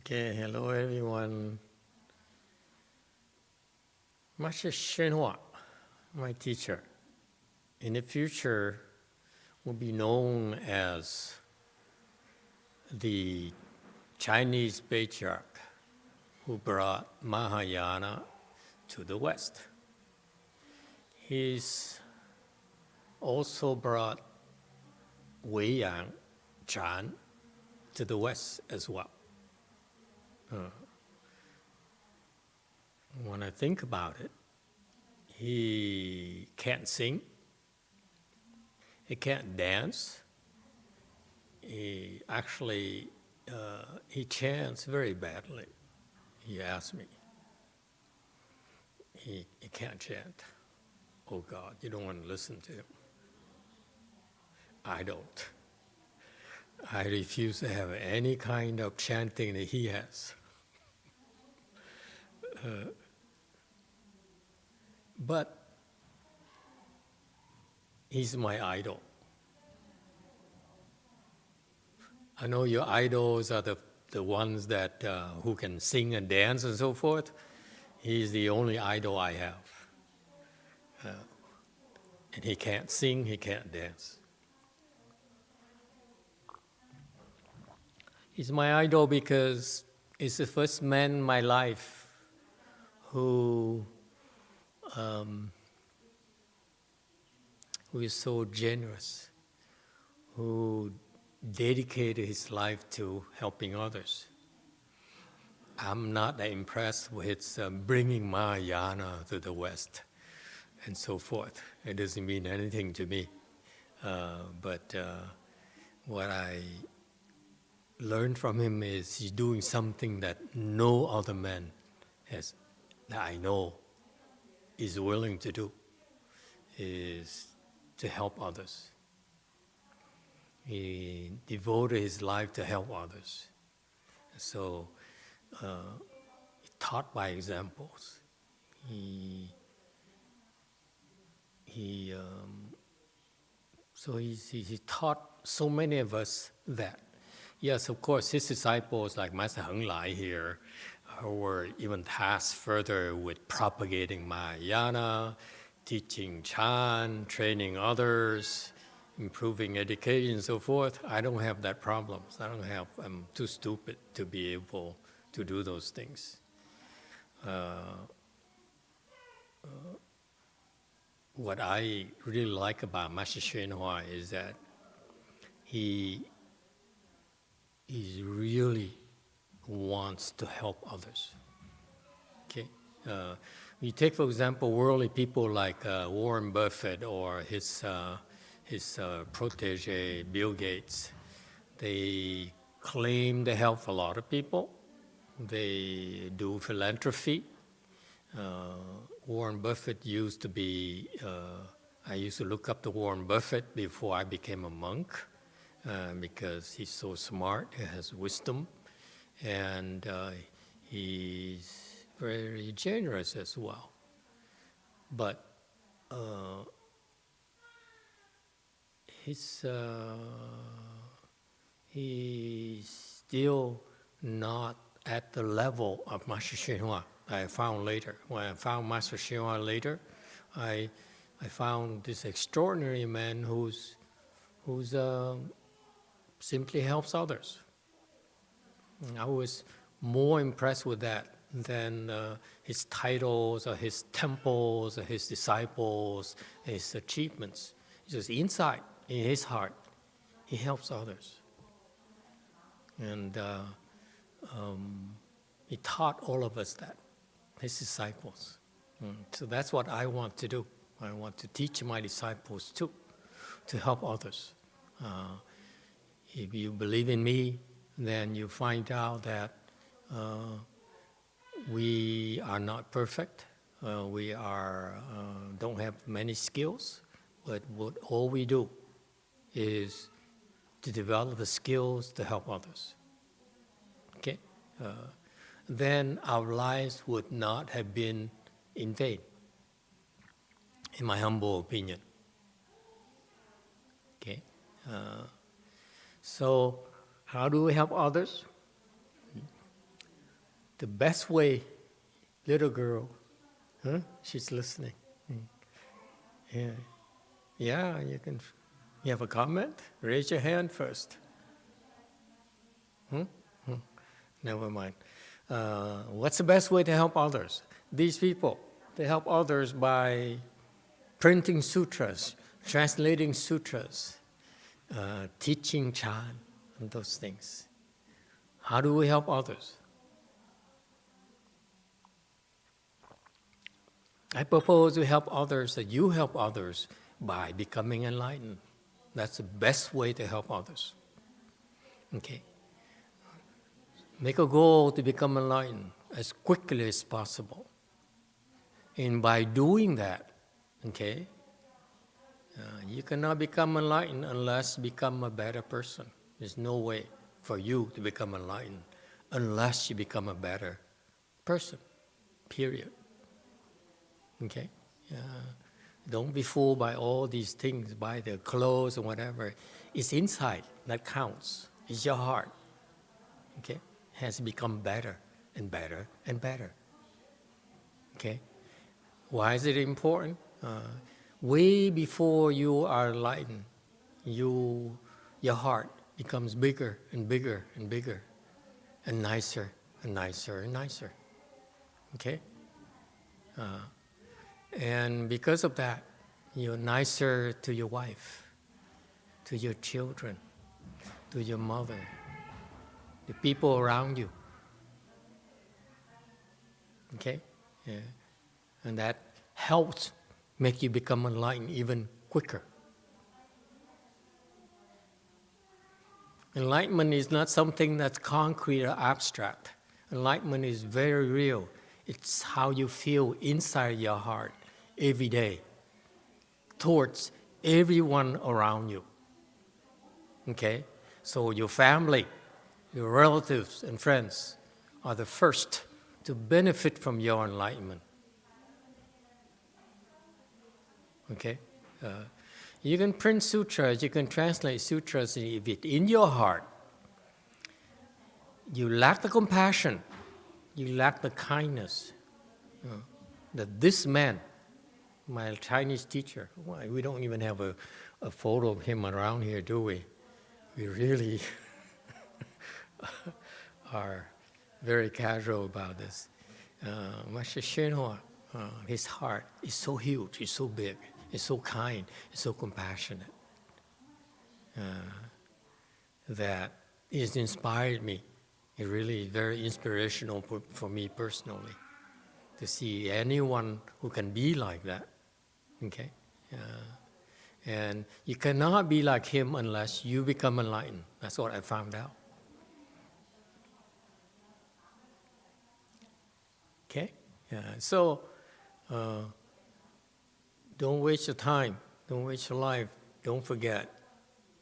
Okay, hello everyone. Master YongHua, my teacher, in the future will be known as the Chinese patriarch who brought Mahayana to the West. He's also brought Weiyang Chan to the West as well. When I think about it, he can't sing, he can't dance. He actually, he chants very badly. He asked me. He can't chant. Oh God, you don't want to listen to him. I don't. I refuse to have any kind of chanting that he has. But he's my idol. I know your idols are the ones that who can sing and dance and so forth. He's the only idol I have. And he can't sing, he can't dance. He's my idol because he's the first man in my life who is so generous, who dedicated his life to helping others. I'm not that impressed with bringing Mahayana to the West and so forth. It doesn't mean anything to me. But what I learned from him is he's doing something that no other man has, that I know, is willing to do, is to help others. He devoted his life to help others. So he taught by examples. So he taught so many of us that. Yes, of course, his disciples like Master Heng Lai here were even tasked further with propagating Mahayana, teaching Chan, training others, improving education and so forth. I don't have that problem. I'm too stupid to be able to do those things. What I really like about Master YongHua is that he really wants to help others. Okay, you take for example worldly people like Warren Buffett or his protege Bill Gates. They claim to help a lot of people. They do philanthropy. Warren Buffett used to be. I used to look up to Warren Buffett before I became a monk. Because he's so smart, he has wisdom, and he's very generous as well. But he's still not at the level of Master YongHua. I found later. When I found Master YongHua later, I found this extraordinary man who's simply helps others. I was more impressed with that than his titles or his temples or his disciples, his achievements. It's just inside, in his heart, he helps others. And he taught all of us that, his disciples. So that's what I want to do. I want to teach my disciples too, to help others. If you believe in me, then you find out that we are not perfect. We don't have many skills, but all we do is to develop the skills to help others. Okay? Then our lives would not have been in vain, in my humble opinion. Okay? So, how do we help others? the best way, little girl, huh? She's listening. Yeah, yeah. You can. You have a comment? Raise your hand first. Never mind. What's the best way to help others? These people, they help others by printing sutras, translating sutras, teaching Chan, and those things. How do we help others? I propose we help others, that you help others by becoming enlightened. That's the best way to help others. Okay? Make a goal to become enlightened as quickly as possible. And by doing that, okay, you cannot become enlightened unless you become a better person. There's no way for you to become enlightened unless you become a better person, period. Okay? Don't be fooled by all these things, by the clothes and whatever. It's inside that counts. It's your heart. Okay? It has become better and better and better. Okay? Why is it important? Way before you are enlightened, your heart becomes bigger and bigger and bigger, and nicer and nicer and nicer. Okay? And because of that, you're nicer to your wife, to your children, to your mother, the people around you. Okay? Yeah. And that helps make you become enlightened even quicker. Enlightenment is not something that's concrete or abstract. Enlightenment is very real. It's how you feel inside your heart every day towards everyone around you. Okay? So your family, your relatives and friends are the first to benefit from your enlightenment. Okay? You can print sutras, you can translate sutras, if it's in your heart. You lack the compassion, you lack the kindness. That this man, my Chinese teacher, we don't even have a photo of him around here, do we? We really are very casual about this. Master YongHua, his heart is so huge, it's so big, it's so kind, it's so compassionate, that it's inspired me. It really is very inspirational for me personally to see anyone who can be like that. Okay? And you cannot be like him unless you become enlightened. That's what I found out. Okay? So, don't waste your time. Don't waste your life. Don't forget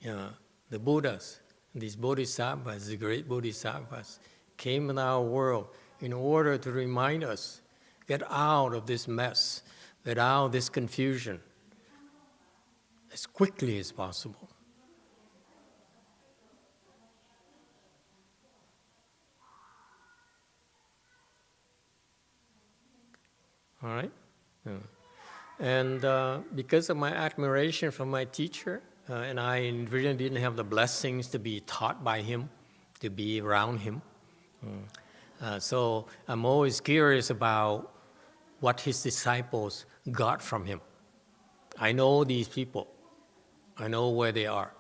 the Buddhas, these bodhisattvas, the great bodhisattvas, came in our world in order to remind us, get out of this mess, get out of this confusion as quickly as possible. All right? And because of my admiration for my teacher, and I really didn't have the blessings to be taught by him, to be around him. So I'm always curious about what his disciples got from him. I know these people. I know where they are.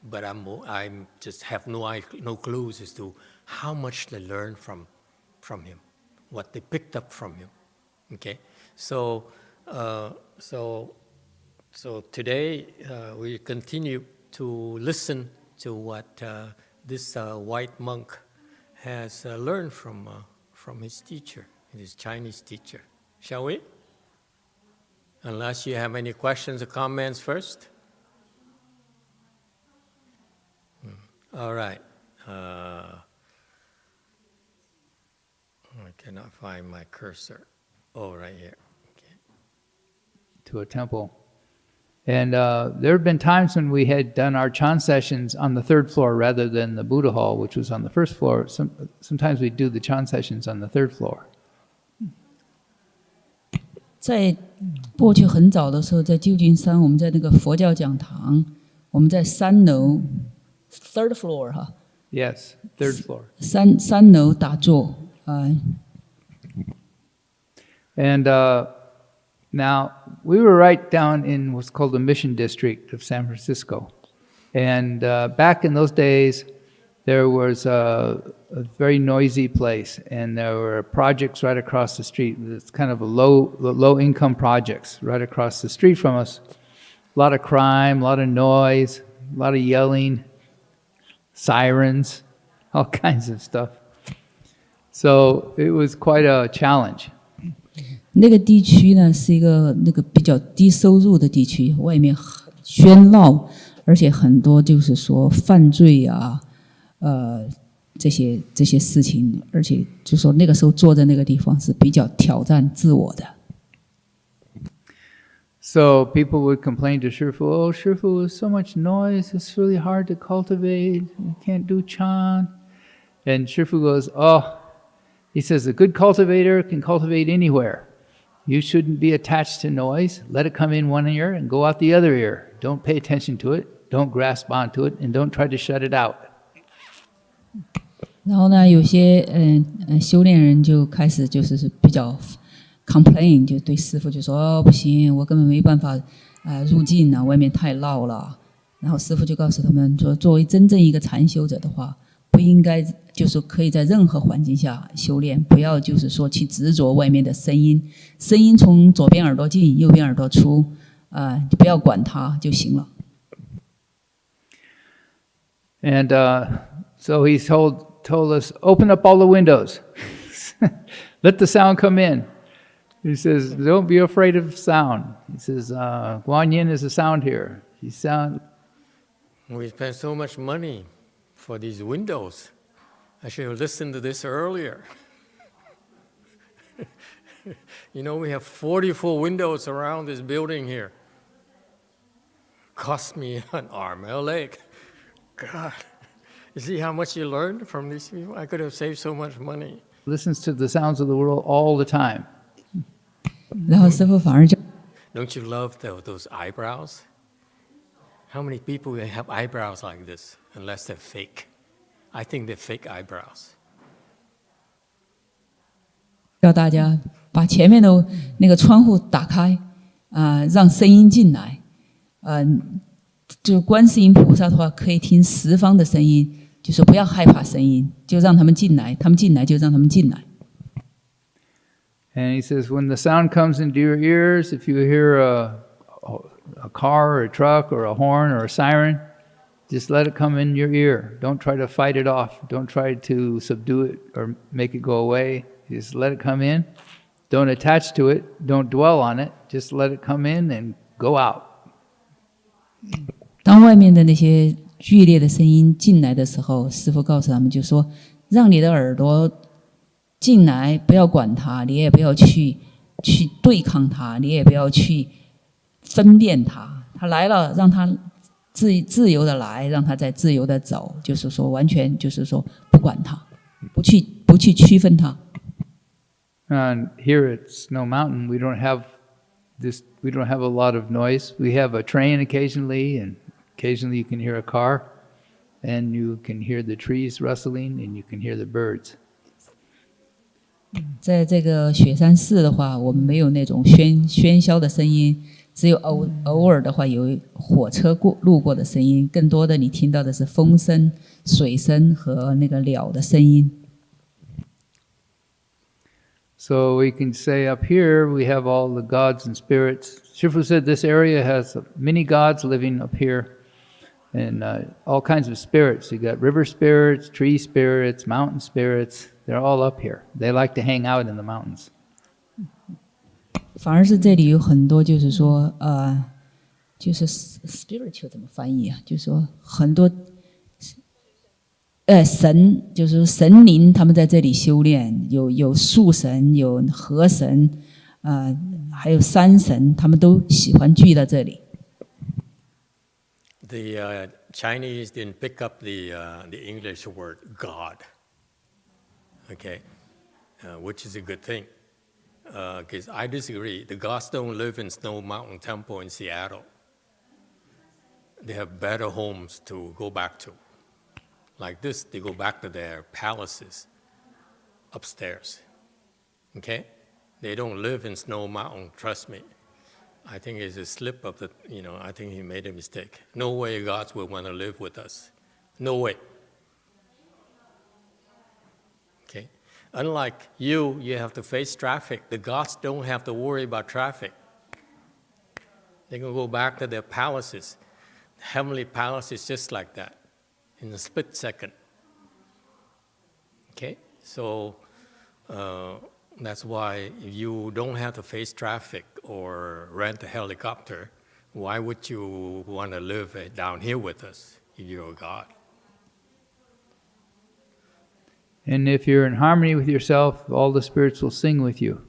But I just have no clues as to how much they learned from him, what they picked up from him. Okay? So today we continue to listen to what this white monk has learned from his teacher, his Chinese teacher. Shall we? Unless you have any questions or comments first. All right. I cannot find my cursor. Oh, right here. Okay. To a temple And there have been times when we had done our Chan sessions on the third floor rather than the Buddha hall, which was on the first floor. Sometimes we do the Chan sessions on the third floor. 在过去很早的时候，在旧金山，我们在那个佛教讲堂，我们在3楼 ，third floor 哈。Yes, third floor. 三楼打坐And now we were right down in what's called the Mission District of San Francisco. And back in those days, there was a very noisy place, and there were projects right across the street. It's kind of a low income projects right across the street from us. A lot of crime, a lot of noise, a lot of yelling, sirens, all kinds of stuff. So it was quite a challenge. 那个地区呢，是一个那个比较低收入的地区，外面很喧闹，而且很多就是说犯罪啊，这些事情，而且就说那个时候坐在那个地方是比较挑战自我的。So people would complain to Shifu, "Oh, Shifu, there's so much noise. It's really hard to cultivate. You can't do Chan." And Shifu goes, "Oh," he says, "a good cultivator can cultivate anywhere. You shouldn't be attached to noise. Let it come in one ear and go out the other ear. Don't pay attention to it. Don't grasp onto it, and don't try to shut it out." 然后呢，有些修炼人就开始就是比较 complain， 就对师父就说：“哦，不行，我根本没办法入境啊，外面太闹了。”然后师父就告诉他们说：“作为真正一个禅修者的话，不应该就是可以在任何环境下修炼，不要就是说去执着外面的声音，声音从左边耳朵进，右边耳朵出，就不要管它就行了。” And so he told us, "Open up all the windows. Let the sound come in." He says, "Don't be afraid of sound." He says, "Guanyin is a sound here." We spend so much money for these windows. I should have listened to this earlier. You know, we have 44 windows around this building here. Cost me an arm and a leg. God, you see how much you learned from these people? I could have saved so much money. Listens to the sounds of the world all the time. 然后师父反而就 Don't you love those eyebrows? How many people have eyebrows like this, unless they're fake? I think they're fake eyebrows. 叫大家把前面的那个窗户打开，让声音进来。就观世音菩萨的话，可以听十方的声音，就说不要害怕声音，就让他们进来，他们进来就让他们进来。And he says, when the sound comes into your ears, if you hear a car or a truck or a horn or a siren, just let it come in your ear. Don't try to fight it off. Don't try to subdue it or make it go away. Just let it come in. Don't attach to it. Don't dwell on it. Just let it come in and go out. 当外面的那些剧烈的声音进来的时候，师父告诉他们就说，让你的耳朵进来，不要管它，你也不要去对抗它，你也不要去分辨它。它来了，让它自由的来，让它再自由的走，就是说完全就是说不管它，不去区分它。And here at Snow Mountain, we don't have a lot of noise. We have a train occasionally, and occasionally you can hear a car, and you can hear the trees rustling, and you can hear the birds. 在这个雪山寺的话，我们没有那种喧嚣的声音，只有偶尔的话有火车路过的声音，更多的你听到的是风声、水声和那个鸟的声音。So we can say up here we have all the gods and spirits. Shifu said this area has many gods living up here, and all kinds of spirits. You got river spirits, tree spirits, mountain spirits. They're all up here. They like to hang out in the mountains. 反而是这里有很多，就是说就是 spiritual 怎么翻译啊？就是说很多神，就是神灵，他们在这里修炼，有树神，有河神，还有山神，他们都喜欢聚到这里。The Chinese didn't pick up the English word God, okay, which is a good thing. Because I disagree. The gods don't live in Snow Mountain Temple in Seattle. They have better homes to go back to. Like this, they go back to their palaces upstairs. Okay? They don't live in Snow Mountain, trust me. I think it's a slip of the, I think he made a mistake. No way gods will want to live with us. No way. Okay? Unlike you have to face traffic. The gods don't have to worry about traffic. They can go back to their palaces. The heavenly palace is just like that, in a split second. Okay? So that's why if you don't have to face traffic or rent a helicopter, why would you want to live down here with us if you're a god? And if you're in harmony with yourself, all the spirits will sing with you.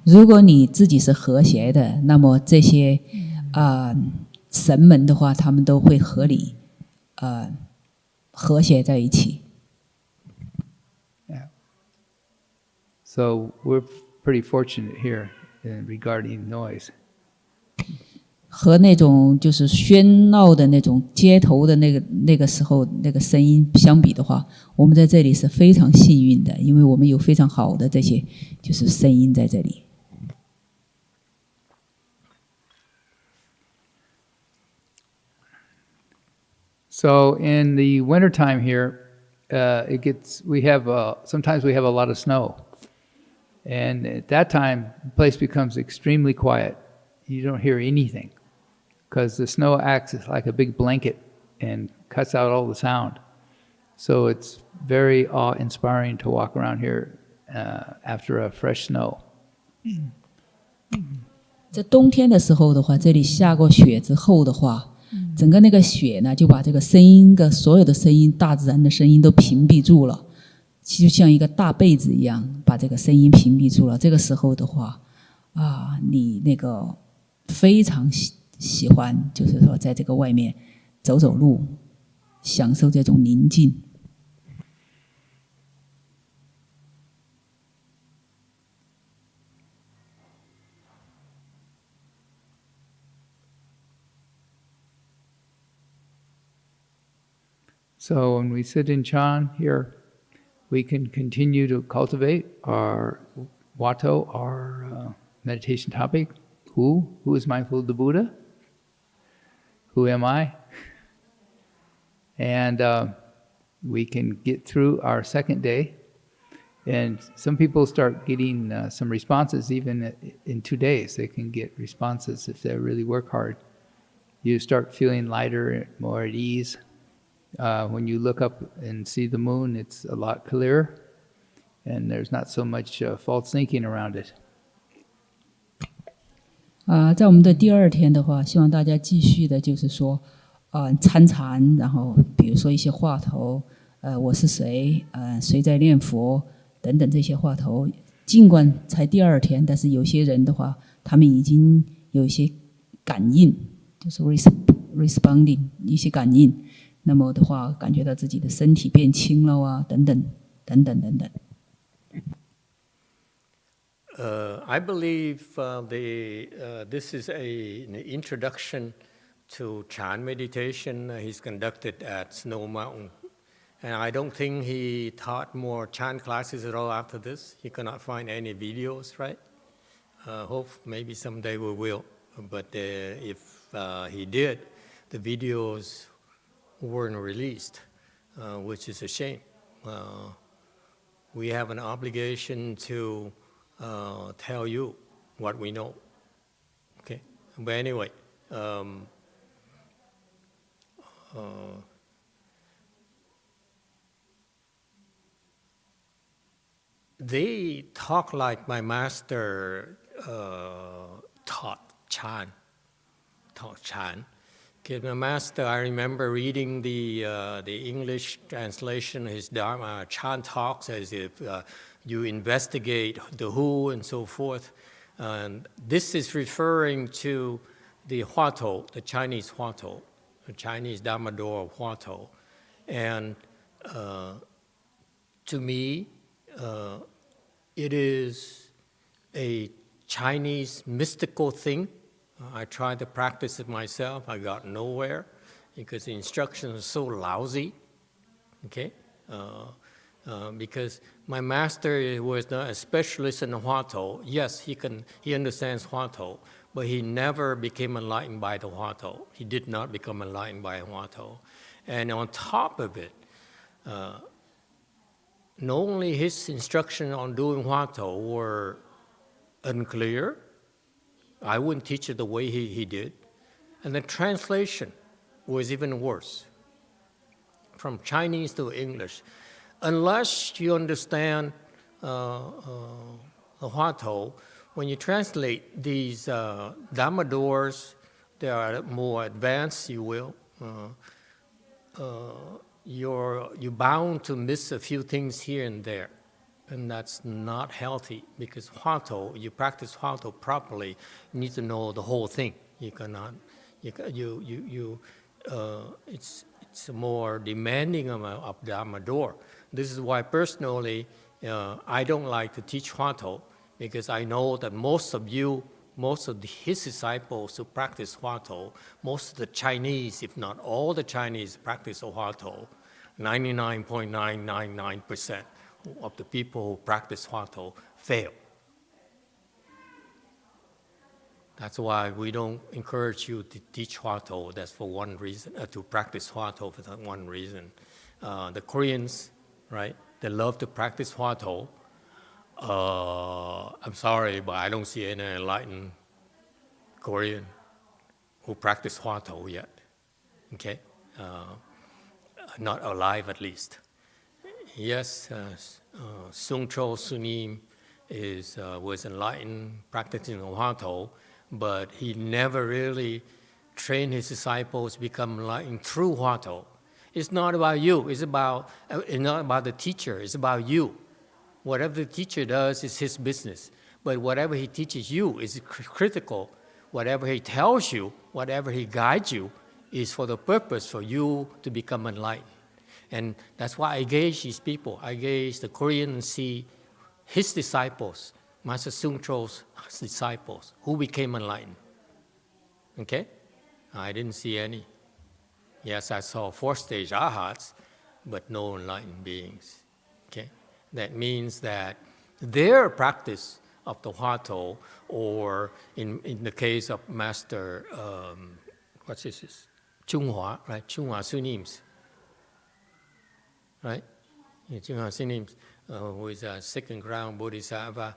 如果你自己是和谐的，那么这些神们的话，他们都会和你和谐在一起。Yeah. So we're pretty fortunate here regarding noise. 和那种就是喧闹的那种街头的那个时候那个声音相比的话，我们在这里是非常幸运的，因为我们有非常好的这些就是声音在这里。So in the wintertime here, sometimes we have a lot of snow. And at that time, the place becomes extremely quiet. You don't hear anything because the snow acts like a big blanket and cuts out all the sound. So it's very awe-inspiring to walk around here after a fresh snow. 在冬天的时候的话，这里下过雪之后的话，整个那个雪呢，就把这个声音的所有的声音，大自然的声音都屏蔽住了，就像一个大被子一样，把这个声音屏蔽住了。这个时候的话，你那个非常喜欢，就是说在这个外面走走路，享受这种宁静。So when we sit in Chan here, we can continue to cultivate our Watto, our meditation topic. Who is mindful of the Buddha? Who am I? And we can get through our second day. And some people start getting some responses even in 2 days. They can get responses if they really work hard. You start feeling lighter, more at ease. When you look up and see the moon, it's a lot clearer, and there's not so much false thinking around it. 在我们的第二天的话，希望大家继续的，就是说，参禅，然后比如说一些话头，我是谁，谁在念佛等等这些话头。尽管才第二天，但是有些人的话，他们已经有一些感应，就是 responding 一些感应。那么的话，感觉到自己的身体变轻了啊，等等等等等等。I believe this is an introduction to Chan meditation he's conducted at Snow Mountain. And I don't think he taught more Chan classes at all after this. He cannot find any videos, right? Hope maybe someday we will. But if he did, the videos weren't released, which is a shame. We have an obligation to tell you what we know. Okay? But anyway, they talk like my master taught Chan. Okay, my master, I remember reading the English translation, his Dharma. Chan talks as if you investigate the who and so forth. And this is referring to the Huatou, the Chinese Huatou, the Chinese Dharma door of Huatou. And to me, it is a Chinese mystical thing. I tried to practice it myself. I got nowhere because the instructions are so lousy. Okay, because my master was not a specialist in Huatou. Yes, he understands Huatou, but he never became enlightened by the Huatou. He did not become enlightened by Huatou. And on top of it, not only his instruction on doing Huatou were unclear, I wouldn't teach it the way he did, and the translation was even worse. From Chinese to English, unless you understand the Huatou, when you translate these Dharma doors, they are more advanced, you will. You're bound to miss a few things here and there, and that's not healthy because Huatou, you practice Huatou properly, you need to know the whole thing. You cannot, it's more demanding of Dharma door. This is why personally I don't like to teach Huatou because I know that most of his disciples who practice Huatou, most of the Chinese, if not all the Chinese, practice Huatou. 99.999% of the people who practice Huatou fail. That's why we don't encourage you to teach Huatou. That's for one reason, to practice Huatou for that one reason. The Koreans, right, they love to practice Huatou. I'm sorry, but I don't see any enlightened Korean who practice Huatou yet. Okay? Not alive at least. Yes, Sung Cho Sunim was enlightened practicing Huatou, but he never really trained his disciples to become enlightened through Huatou. It's not about you. It's not about the teacher. It's about you. Whatever the teacher does is his business. But whatever he teaches you is critical. Whatever he tells you, whatever he guides you, is for the purpose for you to become enlightened. And that's why I gauge these people. I gauge the Korean and see his disciples, Master Sung Cho's disciples, who became enlightened. Okay? I didn't see any. Yes, I saw fourth-stage arhats, but no enlightened beings. Okay? That means that their practice of the Huatou, or in the case of Master, what's this? YongHua, right? YongHua Sunims, right? YongHua Sunims, who is a second ground Bodhisattva.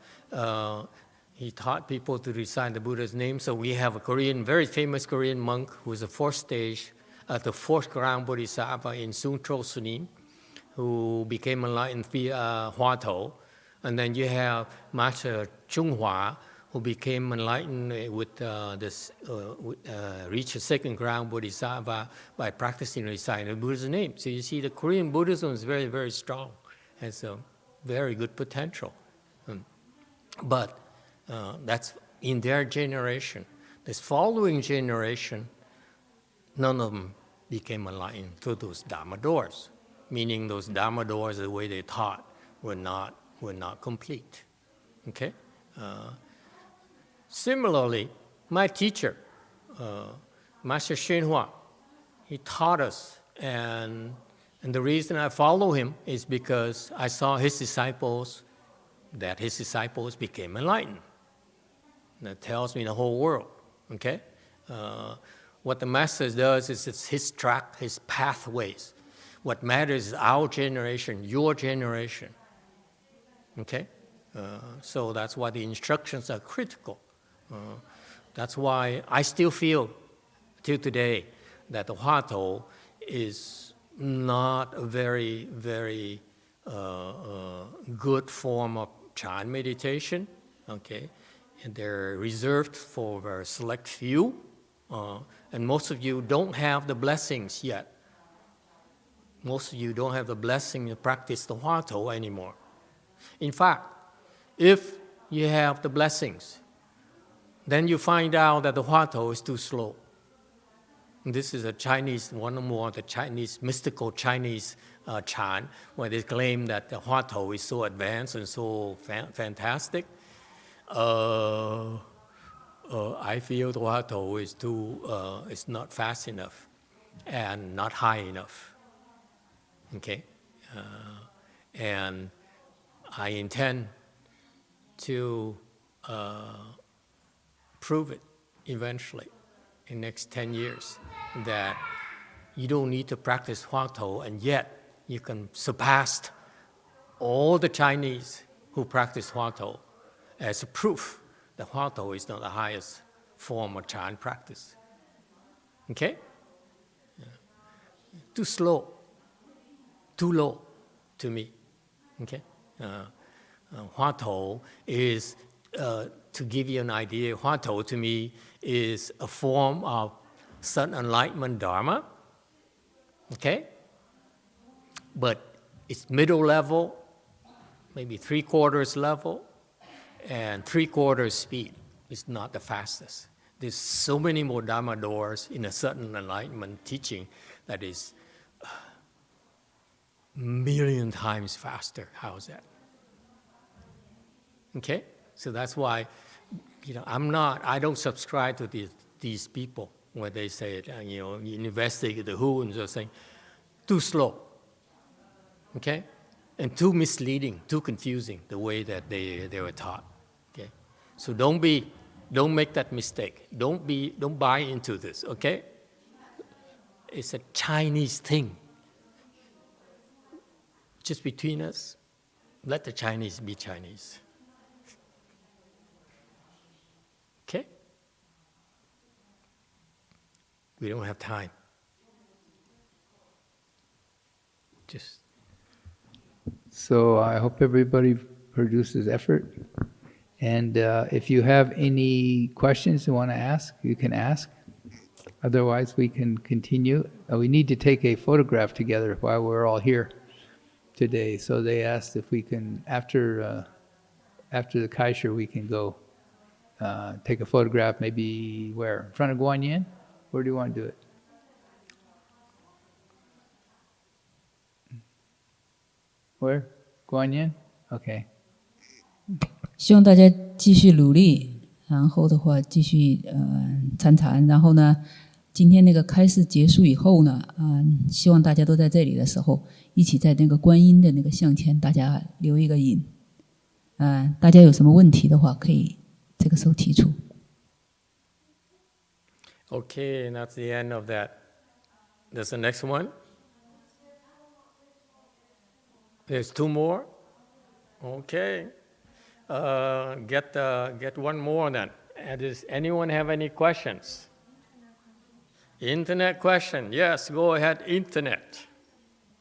He taught people to recite the Buddha's name. So we have a very famous Korean monk who is the fourth ground Bodhisattva in Sung Cho Sunim, who became enlightened via Huatou. And then you have Master YongHua, who became enlightened with reached a second ground Bodhisattva by practicing reciting the Buddha's name. So you see, the Korean Buddhism is very, very strong, has a very good potential. But that's in their generation. This following generation, none of them became enlightened through those Dharma doors, meaning those Dharma doors, the way they taught, were not complete. Okay? Similarly, my teacher, Master Shenhua, he taught us, and the reason I follow him is because I saw his disciples became enlightened. That tells me the whole world. Okay? What the Master does is it's his track, his pathways. What matters is our generation, your generation. Okay? So that's why the instructions are critical. That's why I still feel, till today, that the Huatou is not a very, very good form of Chan meditation. Okay? And they're reserved for a select few. And most of you don't have the blessings yet. Most of you don't have the blessing to practice the Huatou anymore. In fact, if you have the blessings, then you find out that the Huatou is too slow. This is a Chinese, one or more, the Chinese, mystical Chinese chant, where they claim that the Huatou is so advanced and so fantastic. I feel the Huatou is is not fast enough and not high enough. Okay? And I intend to prove it eventually in the next 10 years that you don't need to practice Huatou, and yet you can surpass all the Chinese who practice Huatou as a proof that Huatou is not the highest form of chant practice. Okay? Yeah. Too slow, too low to me. Okay? Huatou is, to give you an idea, Huatou to me is a form of sudden enlightenment Dharma. Okay? But it's middle level, maybe 3/4 level, and 3/4 speed. It's not the fastest. There's so many more Dharma doors in a sudden enlightenment teaching that is a million times faster. How's that? Okay? So that's why, I don't subscribe to these people where they say, you investigate the who and just saying, too slow. Okay? And too misleading, too confusing, the way that they were taught. Okay? So don't make that mistake. Don't buy into this, okay? It's a Chinese thing. Just between us, let the Chinese be Chinese. Okay? We don't have time. So I hope everybody produces effort. And if you have any questions you want to ask, you can ask. Otherwise, we can continue. We need to take a photograph together while we're all here today. So they asked if we can, after the Kaisha, we can go take a photograph, maybe where? In front of Guanyin? Where do you want to do it? Where? Guanyin? Okay. 希望大家继续努力，然后的话继续参禅，然后呢，今天那个开示结束以后呢，希望大家都在这里的时候，一起在那个观音的那个像前，大家留一个引。大家有什么问题的话，可以这个时候提出。Okay, and that's the end of that. There's the next one. There's 2 more. Okay. Get one more then. Does anyone have any questions? Internet question. Yes, go ahead, Internet.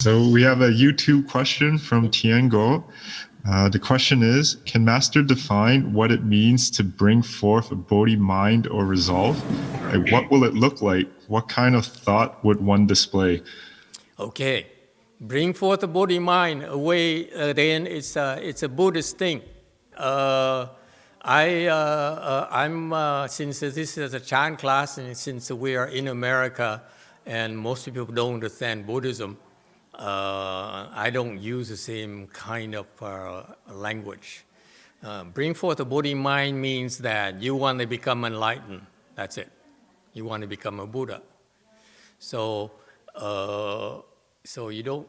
So we have a YouTube question from Thiền. The question is, can Master define what it means to bring forth a Bodhi mind or resolve? Like, what will it look like? What kind of thought would one display? Okay. Bring forth the Bodhi mind away, then it's a Buddhist thing. Since this is a chant class, and since we are in America, and most people don't understand Buddhism, I don't use the same kind of language. Bring forth the Bodhi mind means that you want to become enlightened. That's it. You want to become a Buddha. So you don't,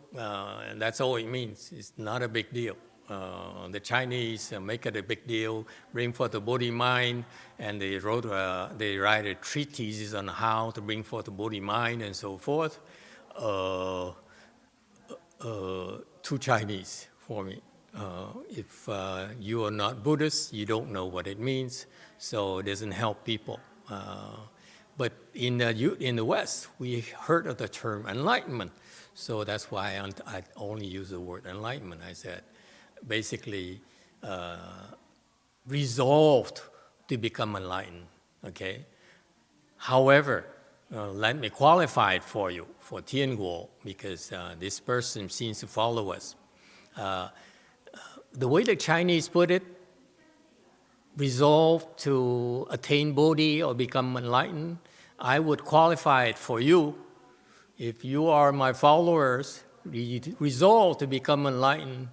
that's all it means. It's not a big deal. The Chinese make it a big deal, bring forth the Bodhi mind, and they write a treatise on how to bring forth the Bodhi mind and so forth. Too Chinese for me. If you are not Buddhist, you don't know what it means, so it doesn't help people. But in the West, we heard of the term enlightenment, so that's why I only use the word enlightenment. I said, basically, resolved to become enlightened. Okay. However, let me qualify it for you, for Thiền, because this person seems to follow us. The way the Chinese put it, resolve to attain Bodhi or become enlightened, I would qualify it for you. If you are my followers, resolve to become enlightened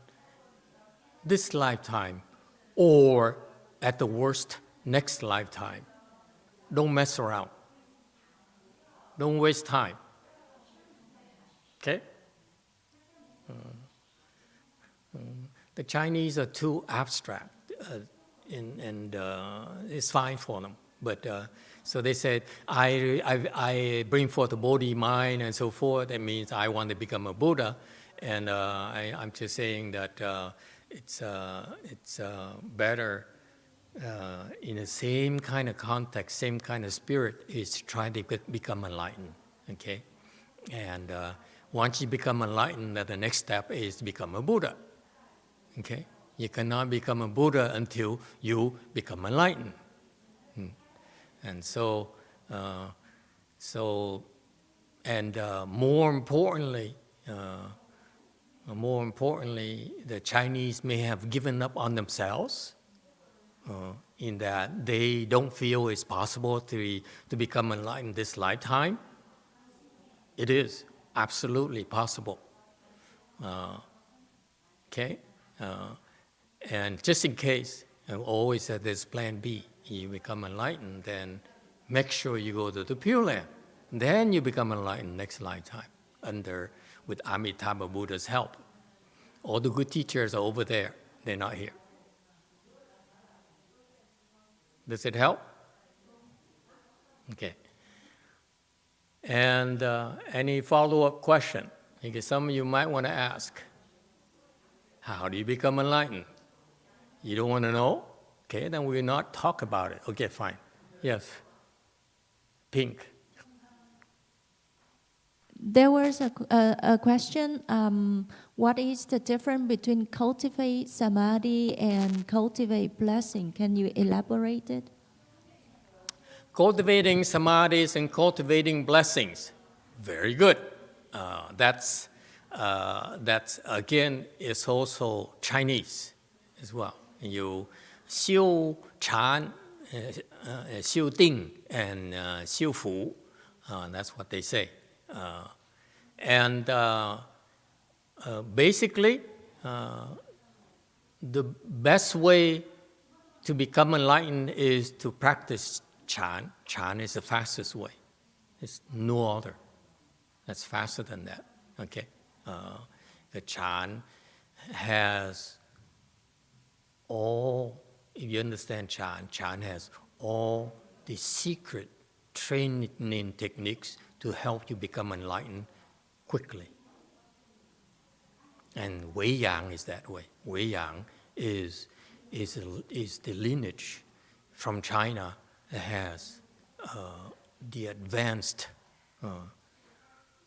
this lifetime, or at the worst, next lifetime. Don't mess around. Don't waste time. Okay? The Chinese are too abstract, and it's fine for them. But so they said, I bring forth the Bodhi mind and so forth. That means I want to become a Buddha. And I'm just saying that it's better in the same kind of context, same kind of spirit, is trying to become enlightened. Okay? And once you become enlightened, the next step is to become a Buddha. Okay? You cannot become a Buddha until you become enlightened. And so more importantly, the Chinese may have given up on themselves in that they don't feel it's possible to become enlightened this lifetime. It is absolutely possible. Okay? And just in case, I always said there's plan B. You become enlightened, then make sure you go to the Pure Land. Then you become enlightened next lifetime with Amitabha Buddha's help. All the good teachers are over there. They're not here. Does it help? Okay. And any follow-up question? Because some of you might want to ask, how do you become enlightened? You don't want to know? Okay, then we will not talk about it. Okay, fine. Yes. Pink. There was a question. What is the difference between cultivate samadhi and cultivate blessing? Can you elaborate it? Cultivating samadhis and cultivating blessings. Very good. That's again, is also Chinese as well. You 修禅, 修定, and 修福. That's what they say. Basically, the best way to become enlightened is to practice Chan. Chan is the fastest way. There's no other that's faster than that. Okay, the Chan has all. If you understand Chan, Chan has all the secret training techniques to help you become enlightened quickly. And Wei Yang is that way. Wei Yang is the lineage from China that has the advanced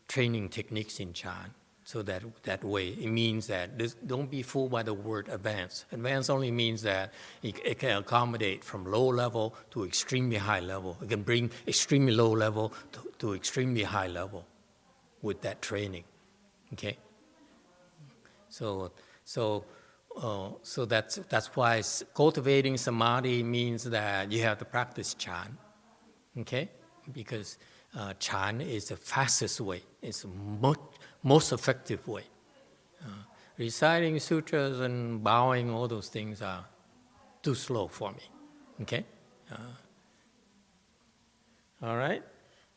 training techniques in Chan. So that way, it means that don't be fooled by the word advanced. Advanced only means that it can accommodate from low level to extremely high level. It can bring extremely low level to extremely high level with that training. Okay. So that's why cultivating samadhi means that you have to practice Chan. Okay, because Chan is the fastest way. It's the most effective way. Reciting sutras and bowing, all those things are too slow for me. Okay? All right?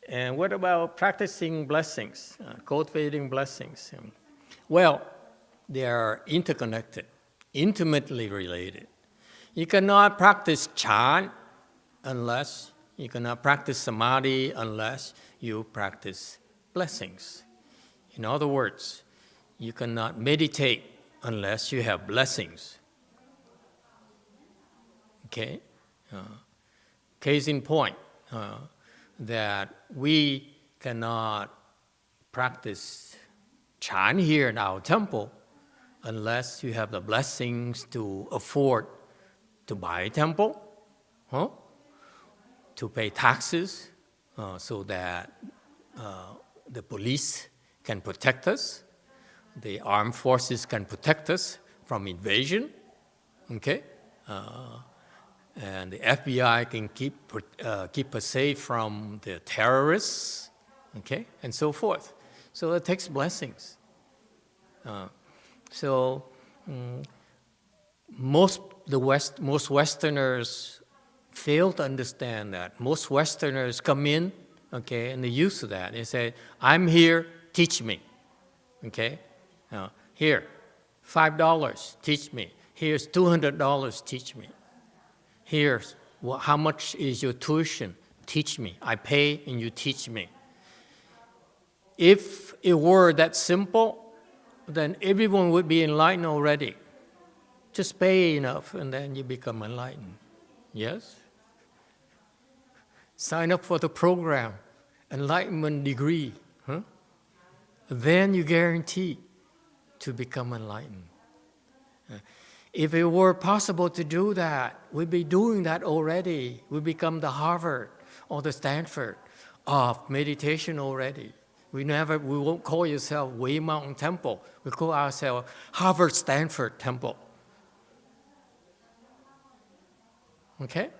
And what about practicing blessings, cultivating blessings? Well, they are interconnected, intimately related. You cannot practice Chan unless, you cannot practice samadhi unless you practice blessings. In other words, you cannot meditate unless you have blessings. Okay? Case in point, that we cannot practice Chan here in our temple unless you have the blessings to afford to buy a temple, to pay taxes so that the police can protect us, the armed forces can protect us from invasion, okay? and the FBI can keep us safe from the terrorists, okay, and so forth. So it takes blessings. Most Westerners fail to understand that. Most Westerners come in, okay, and they're used to that. They say, "I'm here, teach me." Okay, here, $5, teach me. Here's $200, teach me. Here's how much is your tuition? Teach me. I pay and you teach me. If it were that simple, then everyone would be enlightened already. Just pay enough and then you become enlightened. Yes? Sign up for the program, enlightenment degree. Huh? Then you guarantee to become enlightened. If it were possible to do that, we'd be doing that already. We become the Harvard or the Stanford of meditation already. We won't call ourselves Way Mountain Temple. We call ourselves Harvard Stanford Temple. Okay?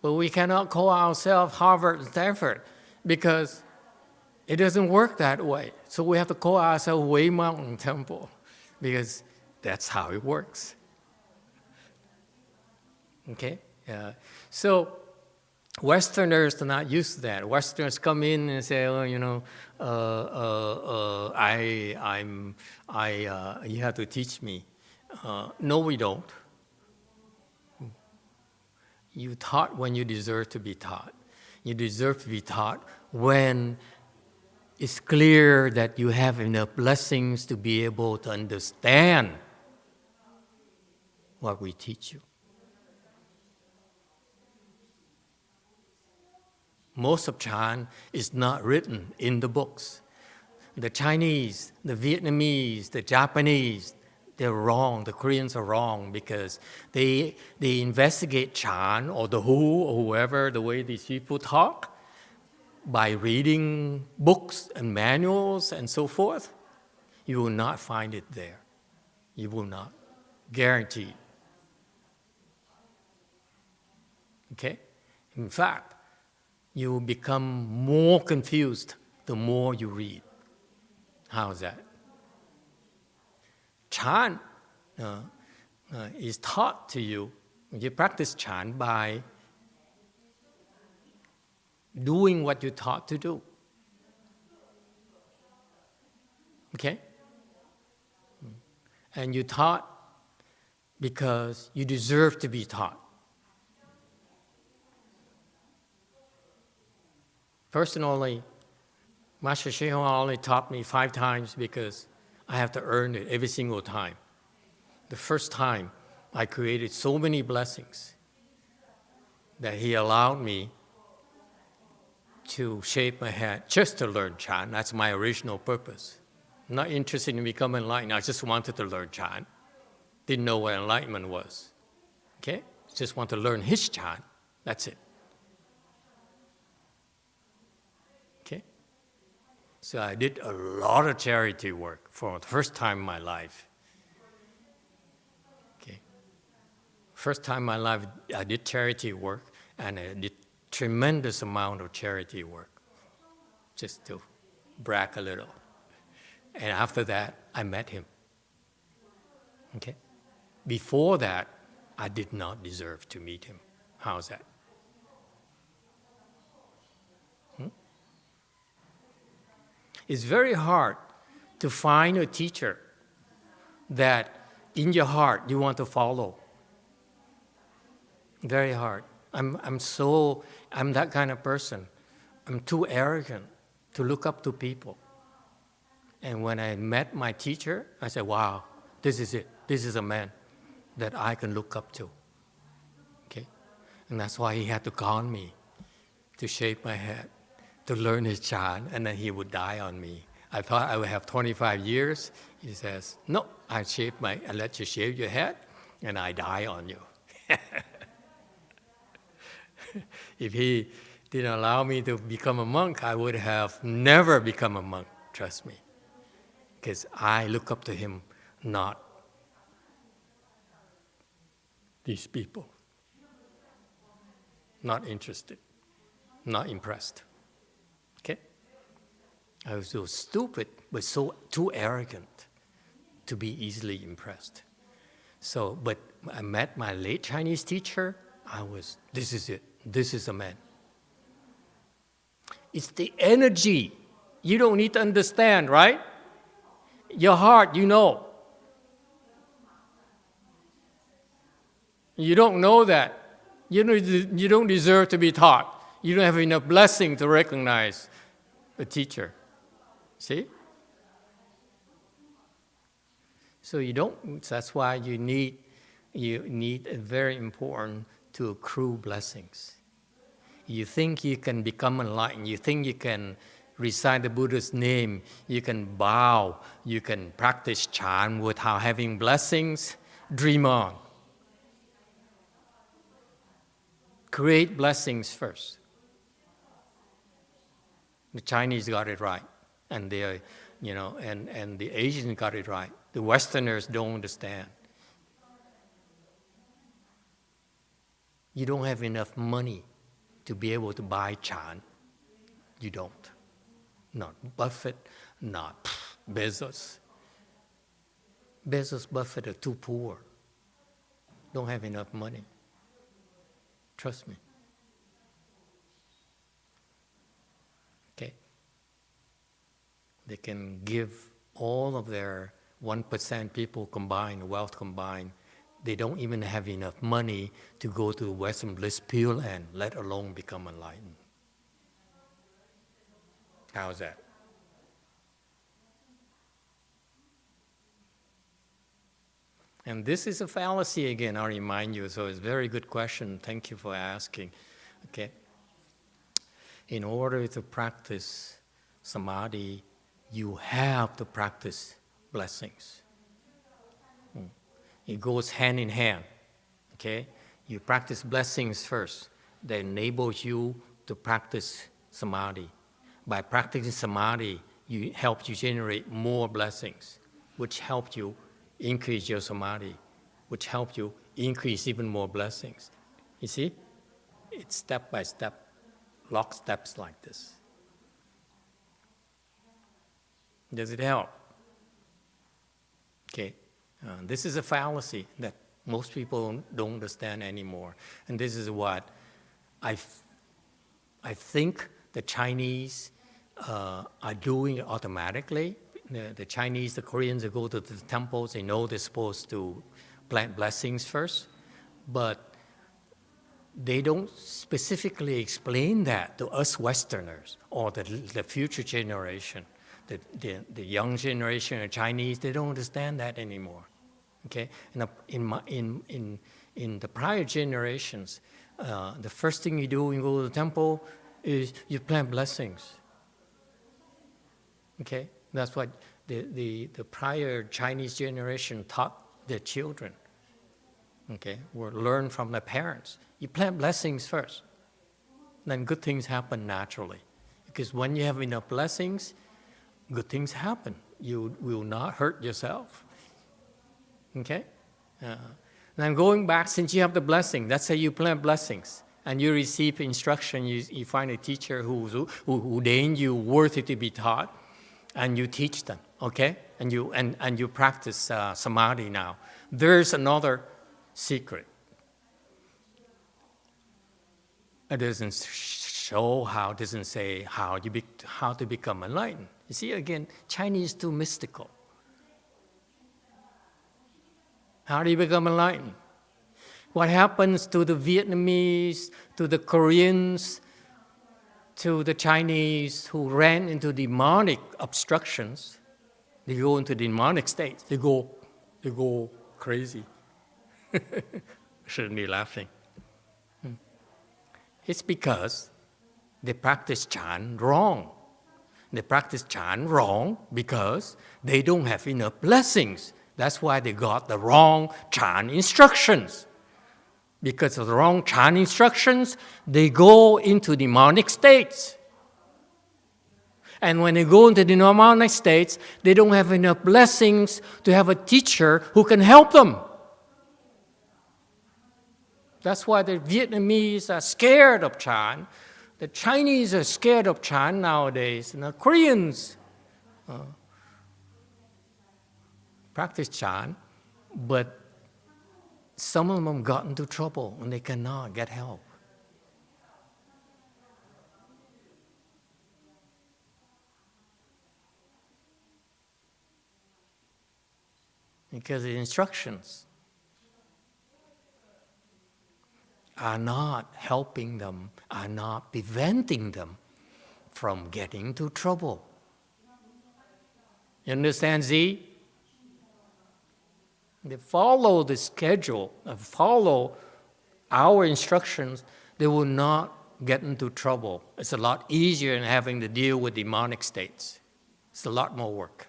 But we cannot call ourselves Harvard and Stanford because it doesn't work that way. So we have to call ourselves Way Mountain Temple because that's how it works. Okay? So Westerners are not used to that. Westerners come in and say, "Oh, you have to teach me." No, we don't. You taught when you deserve to be taught. You deserve to be taught when it's clear that you have enough blessings to be able to understand what we teach you. Most of Chan is not written in the books. The Chinese, the Vietnamese, the Japanese, they're wrong. The Koreans are wrong because they investigate Chan or the Who or whoever, the way these people talk, by reading books and manuals and so forth. You will not find it there. You will not. Guaranteed. Okay? In fact, you will become more confused the more you read. How's that? Chan is taught to you. You practice Chan by doing what you're taught to do. Okay? And you're taught because you deserve to be taught. Personally, Master YongHua only taught me 5 times because I have to earn it every single time. The first time, I created so many blessings that he allowed me to shave my head just to learn Chan. That's my original purpose. I'm not interested in becoming enlightened. I just wanted to learn Chan. Didn't know what enlightenment was. Okay? Just want to learn his Chan. That's it. Okay? So I did a lot of charity work for the first time in my life. Okay? First time in my life, I did charity work, and I did tremendous amount of charity work, just to brag a little. And after that, I met him. Okay? Before that, I did not deserve to meet him. How's that? It's very hard to find a teacher that in your heart you want to follow. Very hard. I'm that kind of person. I'm too arrogant to look up to people. And when I met my teacher, I said, wow, this is it. This is a man that I can look up to. Okay? And that's why he had to con me to shave my head, to learn his Chan, and then he would die on me. I thought I would have 25 years. He says, no, I let you shave your head, and I die on you. If he didn't allow me to become a monk, I would have never become a monk, trust me. Because I look up to him, not these people. not interested, not impressed. Okay? I was so stupid, but so too arrogant to be easily impressed. So, but I met my late Chinese teacher. This is it. This is a man. It's the energy. You don't need to understand, right? Your heart, you know. You don't know that. You don't deserve to be taught. You don't have enough blessing to recognize a teacher. See? So you don't. That's why you need very important to accrue blessings. You think you can become enlightened. You think you can recite the Buddha's name. You can bow. You can practice chant without having blessings. Dream on. Create blessings first. The Chinese got it right, and and the Asians got it right. The Westerners don't understand. You don't have enough money to be able to buy chant. You don't. Not Buffett, not Bezos. Bezos, Buffett are too poor. Don't have enough money. Trust me. Okay? They can give all of their 1% people combined, wealth combined. They don't even have enough money to go to Western Bliss Pure Land, let alone become enlightened. How's that? And this is a fallacy again, I remind you, so it's a very good question. Thank you for asking. Okay. In order to practice samadhi, you have to practice blessings. It goes hand in hand. Okay? You practice blessings first. That enables you to practice samadhi. By practicing samadhi, you generate more blessings, which help you increase your samadhi, which help you increase even more blessings. You see? It's step by step, lock steps like this. Does it help? Okay. This is a fallacy that most people don't understand anymore. And this is what I think the Chinese are doing automatically. The Chinese, the Koreans, they go to the temples, they know they're supposed to plant blessings first, but they don't specifically explain that to us Westerners or the future generation. The young generation of Chinese, they don't understand that anymore. Okay, and in the prior generations, the first thing you do when you go to the temple is you plant blessings. Okay, that's what the prior Chinese generation taught their children. Okay, or learn from their parents. You plant blessings first, then good things happen naturally. Because when you have enough blessings, good things happen. You will not hurt yourself. Okay? Then going back, since you have the blessing, that's how you plant blessings. And you receive instruction, you find a teacher who ordained you worthy to be taught, and you teach them, okay? And you practice samadhi now. There's another secret. It doesn't show how, doesn't say how to become enlightened. You see, again, Chinese too mystical. How do you become enlightened? What happens to the Vietnamese, to the Koreans, to the Chinese who ran into demonic obstructions? They go into demonic states. They go crazy. Shouldn't be laughing. It's because they practice chant wrong. They practice chant wrong because they don't have enough blessings. That's why they got the wrong chant instructions. Because of the wrong chant instructions, they go into demonic states. And when they go into the demonic states, they don't have enough blessings to have a teacher who can help them. That's why the Vietnamese are scared of Chan. The Chinese are scared of Chan nowadays. And the Koreans practice Chan, but some of them got into trouble and they cannot get help. Because the instructions are not helping them, are not preventing them from getting into trouble. You understand, Z? They follow the schedule, follow our instructions, they will not get into trouble. It's a lot easier than having to deal with demonic states. It's a lot more work.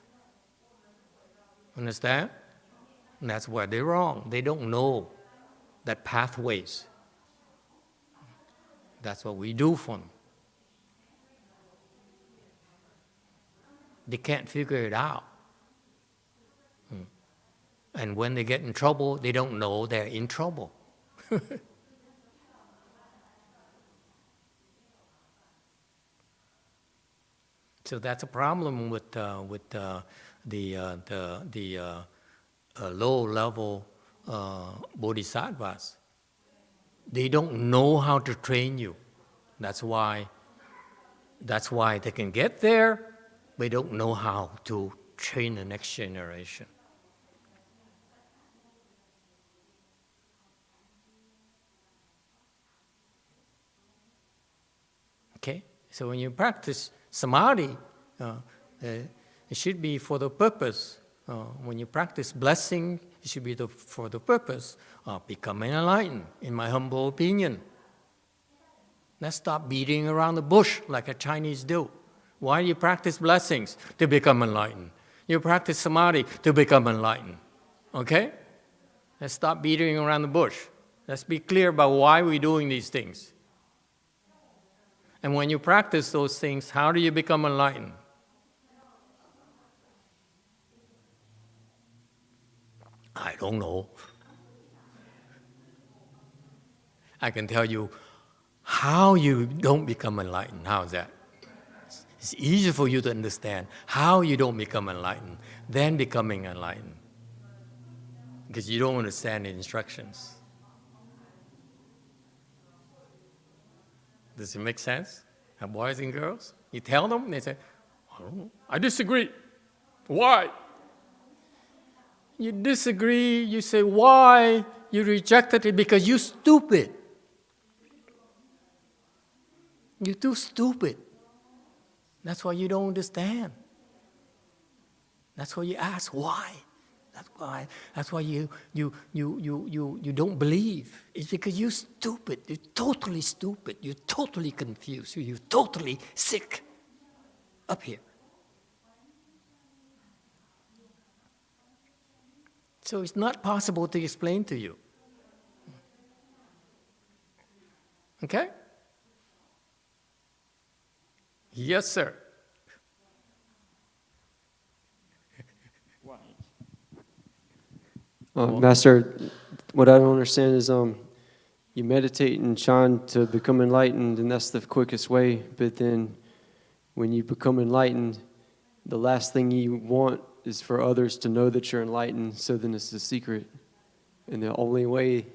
Understand? And that's why they're wrong. They don't know that pathways. That's what we do for them. They can't figure it out. And when they get in trouble, they don't know they're in trouble. So that's a problem with the low-level bodhisattvas. They don't know how to train you. That's why they can get there, but they don't know how to train the next generation. Okay? So when you practice samadhi, it should be for the purpose. When you practice blessing, it should be for the purpose of becoming enlightened, in my humble opinion. Let's stop beating around the bush like the Chinese do. Why do you practice blessings? To become enlightened. You practice samadhi to become enlightened. Okay? Let's stop beating around the bush. Let's be clear about why we're doing these things. And when you practice those things, how do you become enlightened? I don't know. I can tell you how you don't become enlightened. How's that? It's easy for you to understand how you don't become enlightened, then becoming enlightened. Because you don't understand the instructions. Does it make sense? Boys and girls? You tell them, they say, I don't know. I disagree. Why? You disagree, you say, why? You rejected it because you're stupid. You're too stupid. That's why you don't understand. That's why you ask why. That's why you don't believe. It's because you're stupid. You're totally stupid. You're totally confused. You're totally sick up here. So it's not possible to explain to you. Okay? Yes, sir. Master, what I don't understand is you meditate in Chan to become enlightened, and that's the quickest way. But then when you become enlightened, the last thing you want is for others to know that you're enlightened, so then it's a secret. And the only way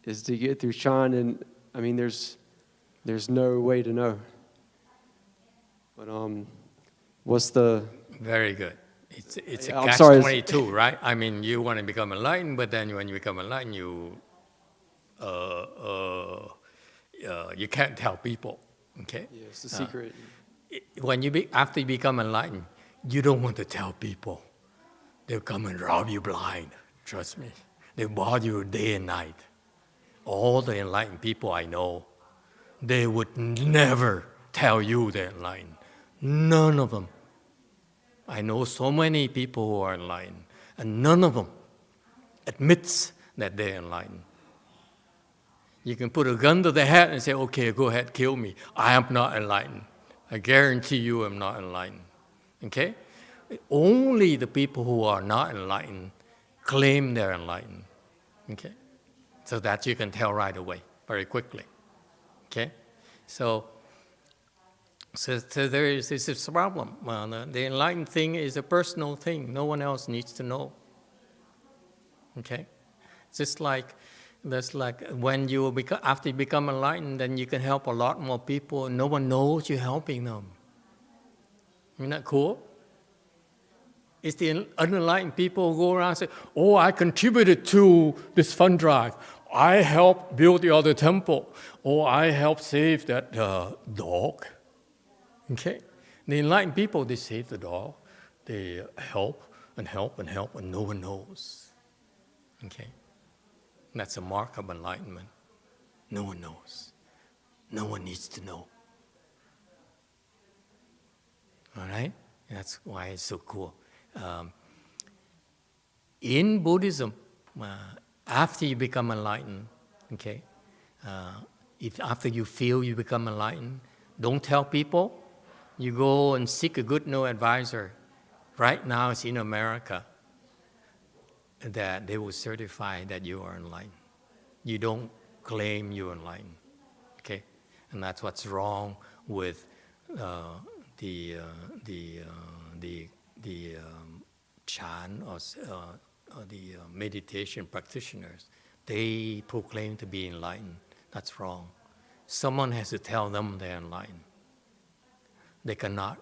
is to get through Chan, and I mean, there's no way to know. But what's the... Very good. It's a I'm catch-22, right? I mean, you want to become enlightened, but then when you become enlightened, you can't tell people, okay? Yeah, it's the secret. After you become enlightened, you don't want to tell people. They'll come and rob you blind, trust me. They'll bother you day and night. All the enlightened people I know, they would never tell you they're enlightened. None of them. I know so many people who are enlightened, and none of them admits that they're enlightened. You can put a gun to their head and say, okay, go ahead, kill me. I am not enlightened. I guarantee you I'm not enlightened. Okay? Only the people who are not enlightened claim they're enlightened. Okay? so that you can tell right away, very quickly. Okay? So there is this problem. The enlightened thing is a personal thing. No one else needs to know. Okay? Just like when after you become enlightened, then you can help a lot more people. No one knows you're helping them. Isn't that cool? It's the unenlightened people who go around and say, oh, I contributed to this fund drive. I helped build the other temple. Or I helped save that dog. Okay? The enlightened people, they save the dog. They help and help and help, and no one knows. Okay? That's a mark of enlightenment. No one knows. No one needs to know. All right? That's why it's so cool. In Buddhism, after you become enlightened, okay, if after you feel you become enlightened, don't tell people. You go and seek a good advisor. Right now, it's in America that they will certify that you are enlightened. You don't claim you're enlightened, okay? And that's what's wrong with the Chan or the meditation practitioners. They proclaim to be enlightened. That's wrong. Someone has to tell them they're enlightened. They cannot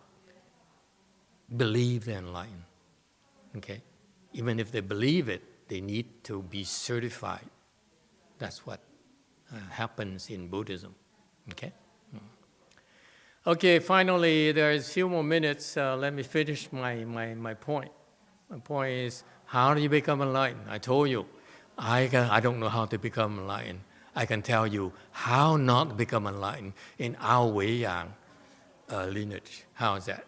believe they're enlightened. Okay? Even if they believe it, they need to be certified. That's what happens in Buddhism. Okay? Okay, finally, there's a few more minutes. Let me finish my point. My point is, how do you become enlightened? I told you, I don't know how to become enlightened. I can tell you how not to become enlightened in our Wei-Yang lineage. How is that?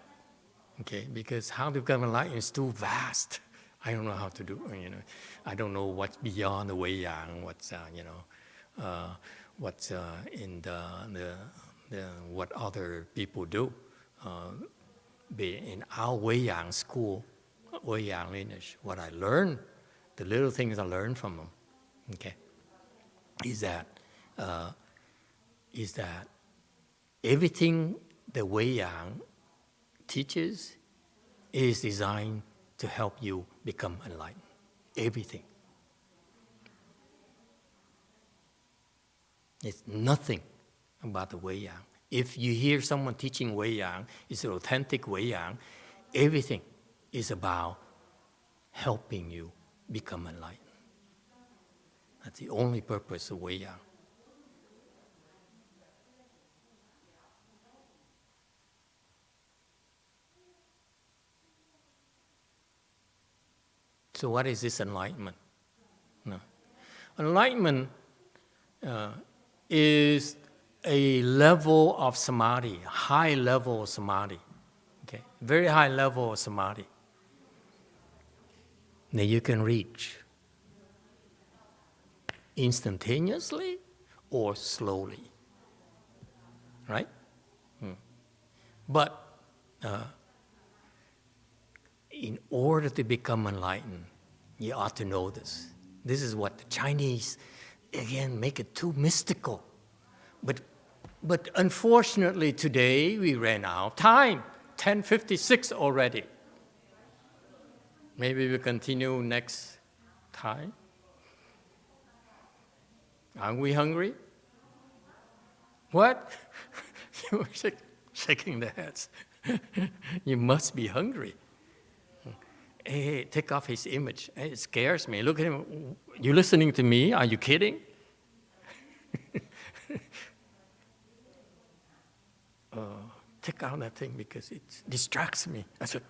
Okay, because how to become enlightened is too vast. I don't know how to do. I don't know what's beyond the Wei-Yang. What's what's in what other people do. In our Wei-Yang school, Wei-Yang lineage, what I learned, the little things I learned from them, okay, is that everything the Wei-Yang teaches is designed to help you become enlightened. Everything. It's nothing about the Wei-Yang. If you hear someone teaching Wei-Yang, it's an authentic Wei-Yang, everything is about helping you become enlightened. That's the only purpose of Wei-Yang. So what is this enlightenment? No. Enlightenment is a level of samadhi, high level of samadhi, okay, very high level of samadhi that you can reach instantaneously or slowly, right? But in order to become enlightened, you ought to know this. This is what the Chinese, again, make it too mystical. But unfortunately today we ran out of time, 10:56 already. Maybe we'll continue next time. Are we hungry? What? You were shaking the heads. You must be hungry. Hey, take off his image. It scares me. Look at him. You listening to me? Are you kidding? Take out that thing because it distracts me. I said,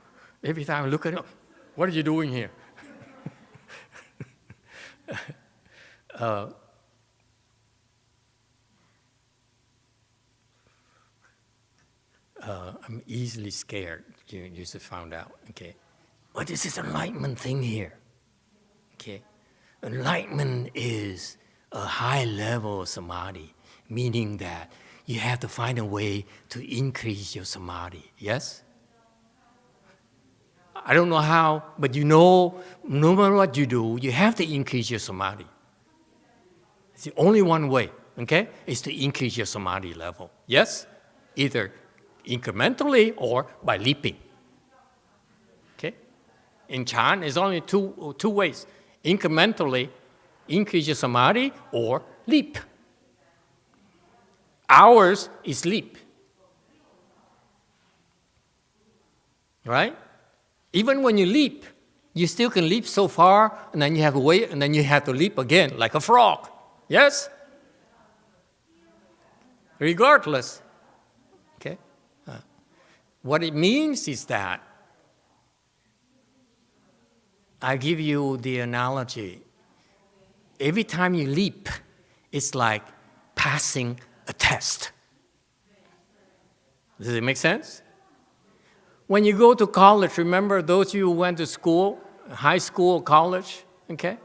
every time I look at him, what are you doing here? I'm easily scared. You just found out. Okay. What is this enlightenment thing here? Okay. Enlightenment is a high level of samadhi, meaning that you have to find a way to increase your samadhi. Yes? I don't know how, but you know, no matter what you do, you have to increase your samadhi. It's the only one way, okay, is to increase your samadhi level. Yes? Either incrementally or by leaping. Okay? In Chan, it's only two ways. Incrementally increase your samadhi or leap. Ours is leap. Right? Even when you leap, you still can leap so far, and then you have to wait, and then you have to leap again, like a frog. Yes? Regardless. Okay? What it means is that, I give you the analogy. Every time you leap, it's like passing a test. Does it make sense? When you go to college, remember those of you who went to school, high school, college, okay?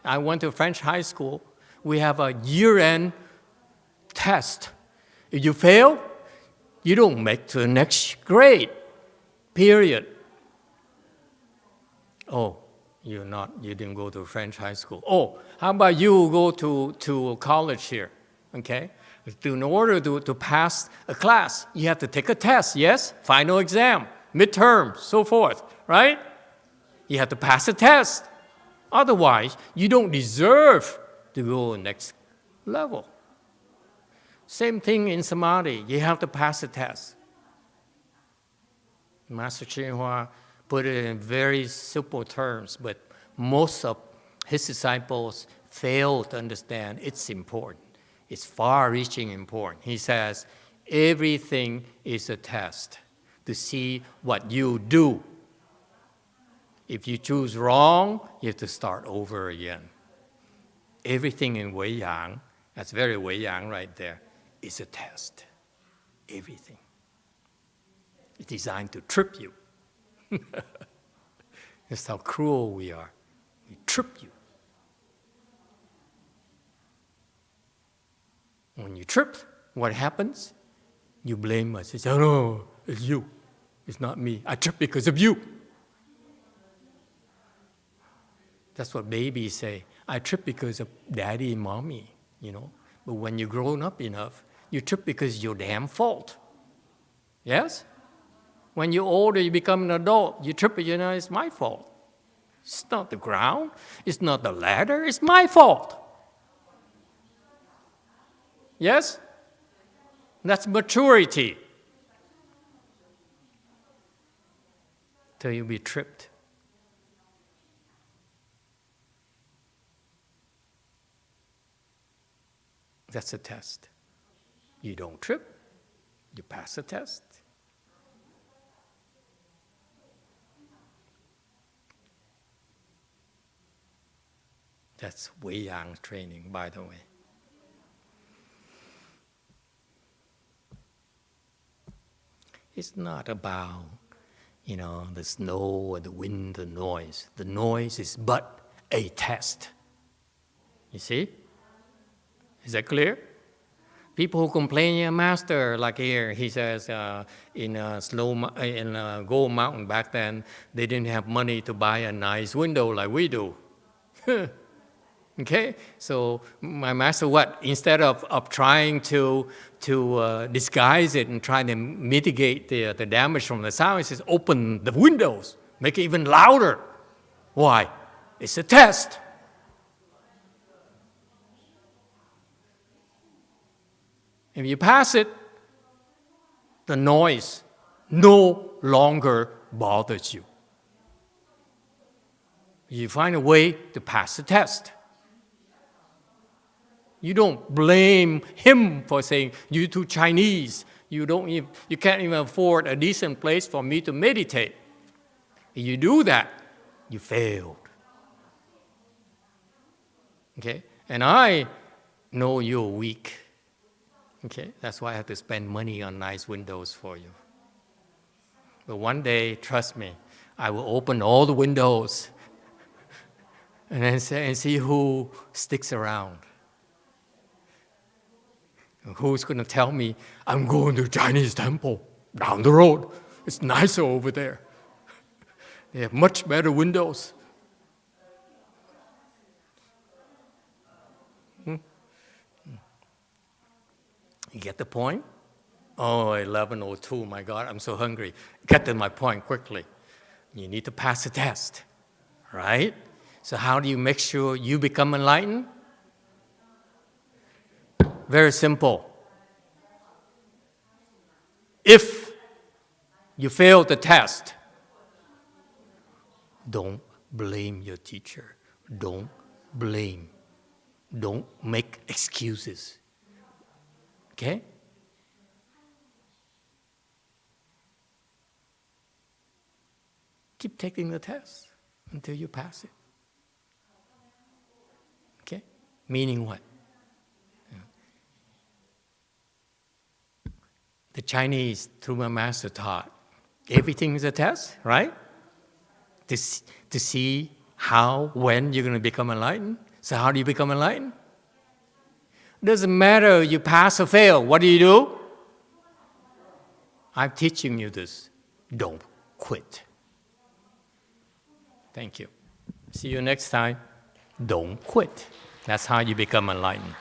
I went to French high school. We have a year-end test. If you fail, you don't make to the next grade, period. Oh, you didn't go to French high school. Oh, how about you go to college here, okay? In order to pass a class, you have to take a test, yes? Final exam, midterm, so forth, right? You have to pass a test. Otherwise, you don't deserve to go next level. Same thing in samadhi. You have to pass a test. Master YongHua put it in very simple terms, but most of his disciples fail to understand it's important. It's far-reaching important. He says, everything is a test to see what you do. If you choose wrong, you have to start over again. Everything in Wei Yang, that's very Wei Yang right there, is a test. Everything. It's designed to trip you. That's how cruel we are. We trip you. When you trip, what happens? You blame us. You say, oh no, it's you. It's not me. I tripped because of you. That's what babies say. I trip because of daddy and mommy, you know. But when you're grown up enough, you trip because it's your damn fault. Yes? When you're older, you become an adult, you trip, you know, it's my fault. It's not the ground. It's not the ladder. It's my fault. Yes? That's maturity. Till you be tripped. That's a test. You don't trip, you pass the test. That's Wei Yang training, by the way. It's not about, you know, the snow or the wind, the noise. The noise is but a test. You see? Is that clear? People who complain, yeah, Master, like here, he says, in Gold Mountain back then, they didn't have money to buy a nice window like we do. Okay, so my master, what? Instead of trying to disguise it and trying to mitigate the damage from the sound, he says, open the windows, make it even louder. Why? It's a test. If you pass it, the noise no longer bothers you. You find a way to pass the test. You don't blame him for saying, you too Chinese, you can't even afford a decent place for me to meditate. If you do that, you failed. Okay? And I know you're weak. Okay? That's why I have to spend money on nice windows for you. But one day, trust me, I will open all the windows and then see who sticks around. Who's going to tell me, I'm going to Chinese temple down the road. It's nicer over there. They have much better windows. You get the point? Oh, 11:02, my God, I'm so hungry. Get to my point quickly. You need to pass the test, right? So how do you make sure you become enlightened? Very simple. If you fail the test, don't blame your teacher. Don't blame. Don't make excuses. Okay? Keep taking the test until you pass it. Okay? Meaning what? The Chinese, through my master, taught everything is a test, right? To see how, when you're going to become enlightened. So how do you become enlightened? Doesn't matter you pass or fail. What do? I'm teaching you this. Don't quit. Thank you. See you next time. Don't quit. That's how you become enlightened.